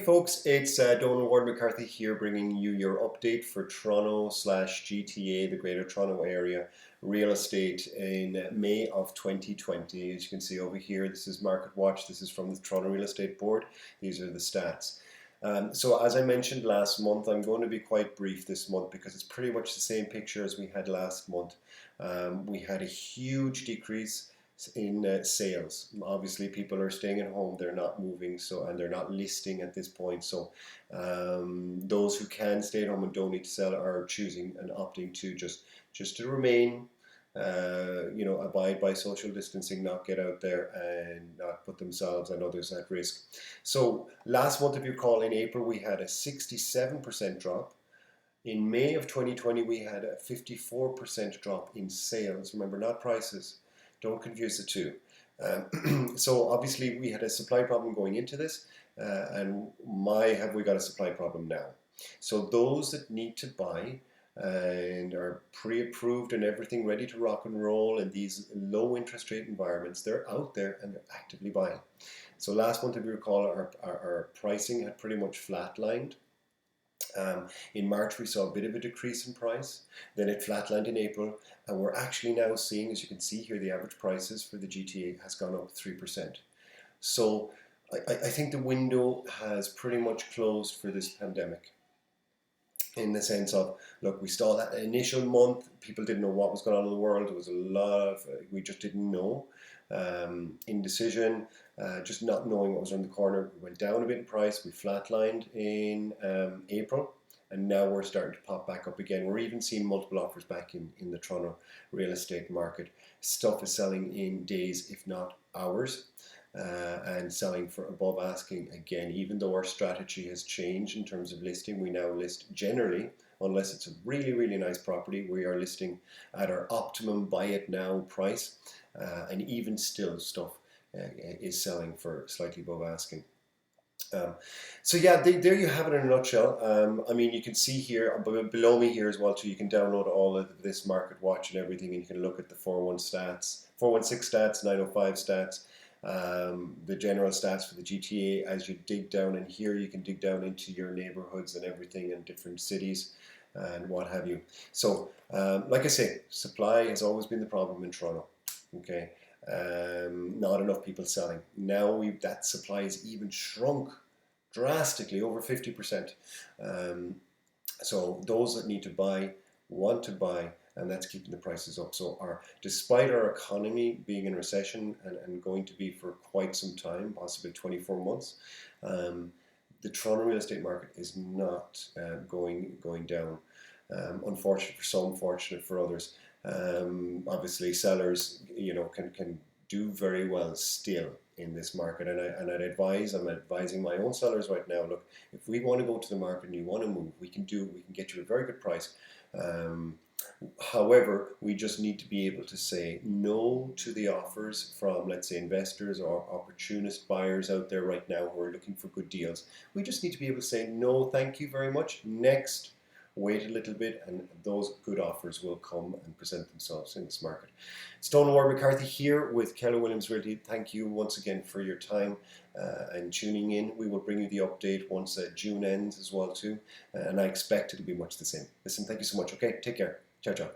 folks, it's Donal Ward McCarthy here bringing you your update for Toronto/GTA, the Greater Toronto Area real estate in May of 2020. As you can see over here, this is Market Watch. This is from the Toronto Real Estate Board. These are the stats. So as I mentioned last month, I'm going to be quite brief this month because it's pretty much the same picture as we had last month. We had a huge decrease in sales. Obviously, people are staying at home; they're not moving, and they're not listing at this point. So, those who can stay at home and don't need to sell are choosing and opting to just to remain. Abide by social distancing, not get out there and not put themselves and others at risk. So, last month, if you recall, in April, we had a 67% drop. In May of 2020, we had a 54% drop in sales. Remember, not prices. Don't confuse the two. So obviously we had a supply problem going into this, and have we got a supply problem now? So those that need to buy and are pre-approved and everything ready to rock and roll in these low interest rate environments, they're out there and they're actively buying. So last month, if you recall, our pricing had pretty much flatlined. In March, we saw a bit of a decrease in price. Then it flatlined in April, and we're actually now seeing, as you can see here, the average prices for the GTA has gone up 3%. So I think the window has pretty much closed for this pandemic. In the sense of, look, we saw that initial month, people didn't know what was going on in the world. There was a lot of, we just didn't know. Indecision, just not knowing what was around the corner. We went down a bit in price. We flatlined in April, and now we're starting to pop back up again. We're even seeing multiple offers back in the Toronto real estate market. Stuff is selling in days, if not hours. And selling for above asking again, even though our strategy has changed in terms of listing. We now list generally, unless it's a really, really nice property, we are listing at our optimum buy it now price, and even still stuff is selling for slightly above asking. So yeah, there you have it in a nutshell. I mean, you can see here below me here as well too. You can download all of this Market Watch and everything, and you can look at the 416 stats, 905 stats. The general stats for the GTA. As you dig down in here, you can dig down into your neighborhoods and everything in different cities and what have you. So, like I say, supply has always been the problem in Toronto. Okay, not enough people selling. Now that supply has even shrunk drastically, over 50%. So those that need to buy want to buy, and that's keeping the prices up. So despite our economy being in recession and going to be for quite some time, possibly 24 months, the Toronto real estate market is not going down. Unfortunate for some, fortunate for others. Obviously, sellers, can do very well still in this market, and I'm advising my own sellers right now. Look, if we want to go to the market and you want to move, we can get you a very good price. However, we just need to be able to say no to the offers from, let's say, investors or opportunist buyers out there right now who are looking for good deals. We just need to be able to say no, thank you very much. Next, wait a little bit, and those good offers will come and present themselves in this market. It's Donal Ward McCarthy here with Keller Williams Realty. Thank you once again for your time and tuning in. We will bring you the update once June ends as well too, and I expect it'll be much the same. Listen, thank you so much. Okay, take care. Ciao, ciao.